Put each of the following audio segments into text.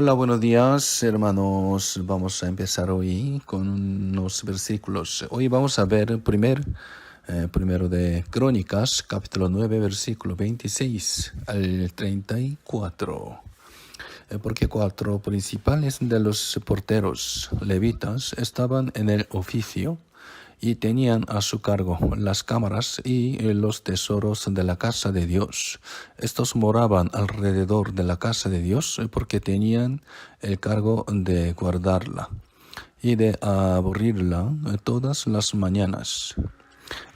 Hola, buenos días, hermanos. Vamos a empezar hoy con unos versículos. Hoy vamos a ver primero de Crónicas, capítulo 9, versículo 26 al 34. Porque cuatro principales de los porteros levitas estaban en el oficio y tenían a su cargo las cámaras y los tesoros de la casa de Dios. Estos moraban alrededor de la casa de Dios porque tenían el cargo de guardarla y de abrirla todas las mañanas.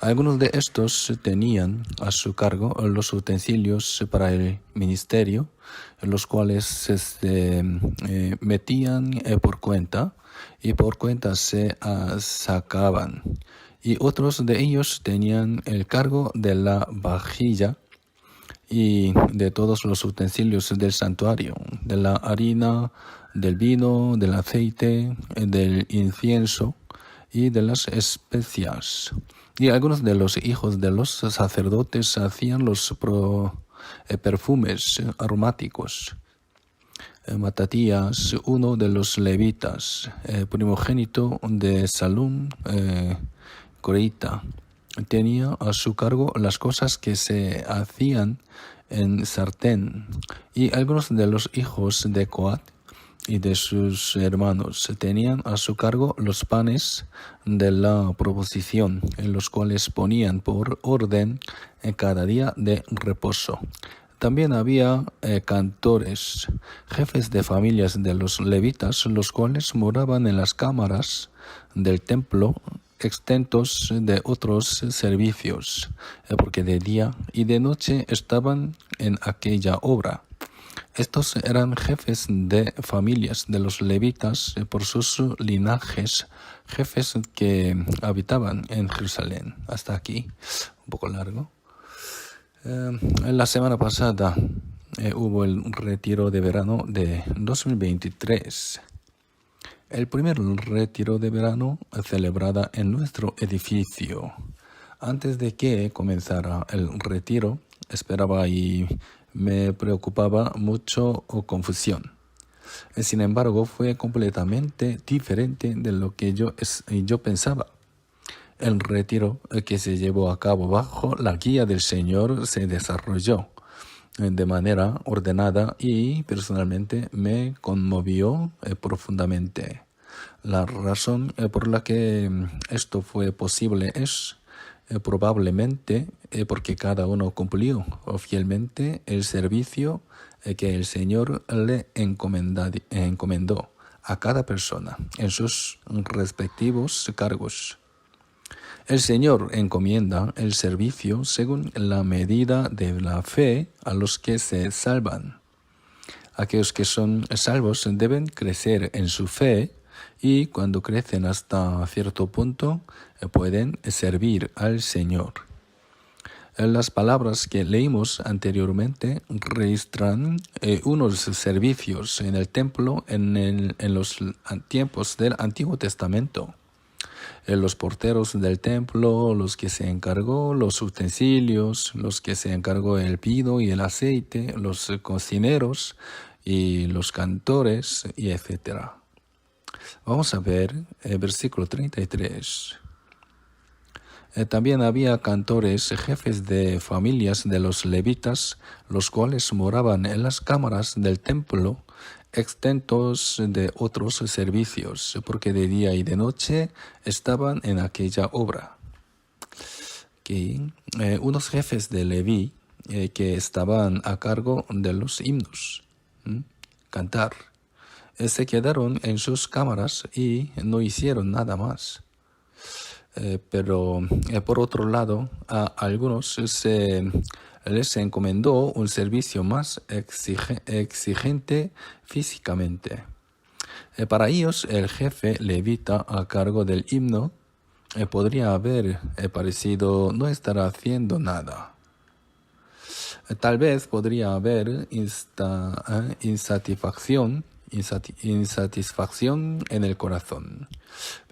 Algunos de estos tenían a su cargo los utensilios para el ministerio, los cuales se metían por cuenta y por cuenta se sacaban. Y otros de ellos tenían el cargo de la vajilla y de todos los utensilios del santuario, de la harina, del vino, del aceite, del incienso y de las especias. Y algunos de los hijos de los sacerdotes hacían los perfumes aromáticos. Matatías, uno de los levitas, primogénito de Salum, corita, tenía a su cargo las cosas que se hacían en sartén. Y algunos de los hijos de Coat y de sus hermanos tenían a su cargo los panes de la proposición, en los cuales ponían por orden en cada día de reposo. También había cantores, jefes de familias de los levitas, los cuales moraban en las cámaras del templo, exentos de otros servicios, porque de día y de noche estaban en aquella obra. Estos eran jefes de familias de los levitas por sus linajes, jefes que habitaban en Jerusalén. Hasta aquí, un poco largo. La semana pasada hubo el retiro de verano de 2023. El primer retiro de verano celebrado en nuestro edificio. Antes de que comenzara el retiro, esperaba y me preocupaba mucho confusión. Sin embargo, fue completamente diferente de lo que yo pensaba. El retiro que se llevó a cabo bajo la guía del Señor se desarrolló de manera ordenada y personalmente me conmovió profundamente. La razón por la que esto fue posible es probablemente porque cada uno cumplió fielmente el servicio que el Señor le encomendó a cada persona en sus respectivos cargos. El Señor encomienda el servicio según la medida de la fe a los que se salvan. Aquellos que son salvos deben crecer en su fe y cuando crecen hasta cierto punto pueden servir al Señor. Las palabras que leímos anteriormente registran unos servicios en el templo en los tiempos del Antiguo Testamento. Los porteros del templo, los que se encargó los utensilios, los que se encargó el vino y el aceite, los cocineros y los cantores, y etc. Vamos a ver el versículo 33. También había cantores, jefes de familias de los levitas, los cuales moraban en las cámaras del templo, exentos de otros servicios, porque de día y de noche estaban en aquella obra. Unos jefes de Leví que estaban a cargo de los himnos, cantar, se quedaron en sus cámaras y no hicieron nada más. Pero por otro lado, a algunos les encomendó un servicio más exigente físicamente. Para ellos, el jefe levita a cargo del himno podría haber parecido no estar haciendo nada. Tal vez podría haber insatisfacción en el corazón.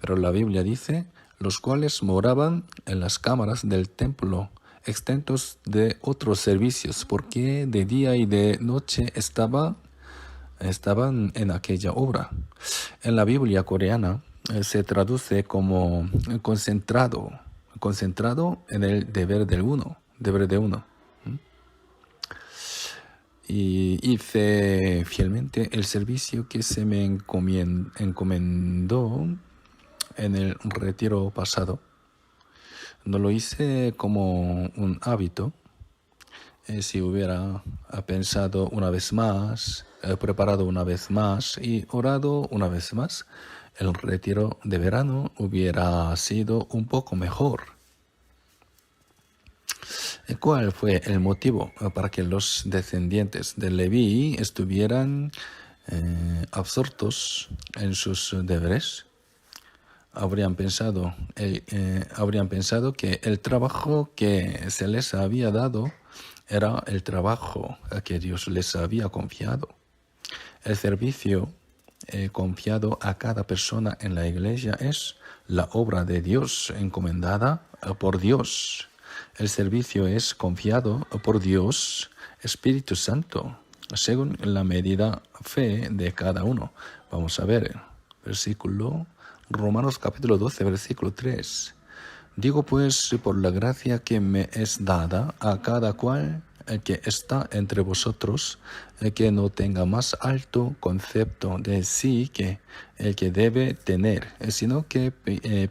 Pero la Biblia dice, los cuales moraban en las cámaras del templo, exentos de otros servicios, porque de día y de noche estaban estaban en aquella obra. En la Biblia coreana se traduce como concentrado en el deber del uno, deber de uno. Y hice fielmente el servicio que se me encomendó en el retiro pasado. No lo hice como un hábito. Si hubiera pensado una vez más, preparado una vez más y orado una vez más, el retiro de verano hubiera sido un poco mejor. ¿Cuál fue el motivo para que los descendientes de Leví estuvieran absortos en sus deberes? Habrían pensado que el trabajo que se les había dado era el trabajo que Dios les había confiado. El servicio confiado a cada persona en la iglesia es la obra de Dios encomendada por Dios. El servicio es confiado por Dios, Espíritu Santo, según la medida fe de cada uno. Vamos a ver, versículo Romanos capítulo 12, versículo 3. Digo pues, por la gracia que me es dada a cada cual el que está entre vosotros, el que no tenga más alto concepto de sí que el que debe tener, sino que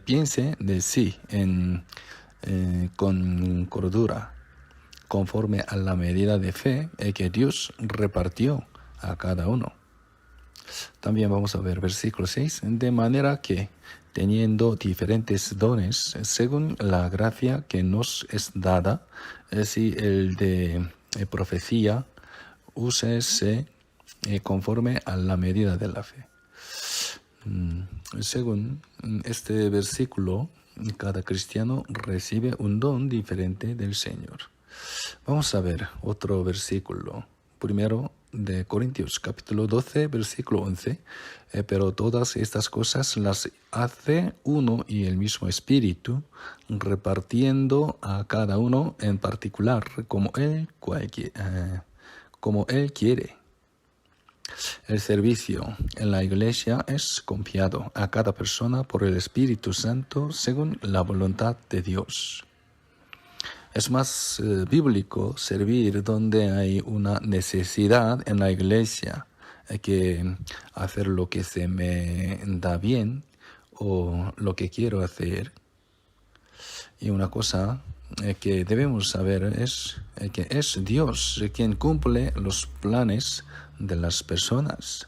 piense de sí con cordura, conforme a la medida de fe que Dios repartió a cada uno. También vamos a ver versículo 6, de manera que, teniendo diferentes dones, según la gracia que nos es dada, si el de profecía, úsese conforme a la medida de la fe. Según este versículo, cada cristiano recibe un don diferente del Señor. Vamos a ver otro versículo. Primero de Corintios, capítulo 12, versículo 11. Pero todas estas cosas las hace uno y el mismo Espíritu, repartiendo a cada uno en particular como Él quiere. El servicio en la iglesia es confiado a cada persona por el Espíritu Santo según la voluntad de Dios. Es más bíblico servir donde hay una necesidad en la iglesia que hacer lo que se me da bien o lo que quiero hacer. Y una cosa que debemos saber es que es Dios quien cumple los planes de las personas.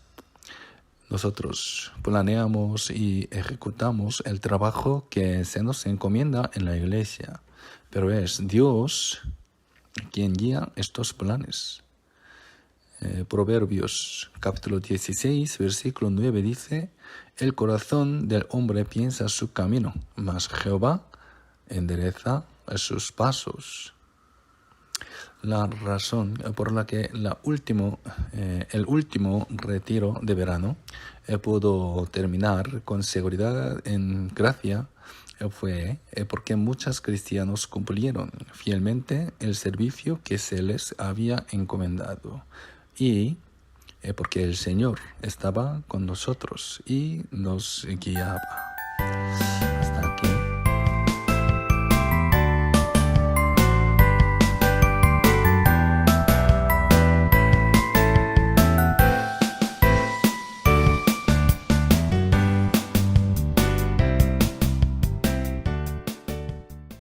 Nosotros planeamos y ejecutamos el trabajo que se nos encomienda en la iglesia, pero es Dios quien guía estos planes. Proverbios capítulo 16, versículo 9 dice: el corazón del hombre piensa su camino, mas Jehová endereza sus pasos. La razón por la que el último retiro de verano pudo terminar con seguridad en gracia fue porque muchos cristianos cumplieron fielmente el servicio que se les había encomendado y porque el Señor estaba con nosotros y nos guiaba.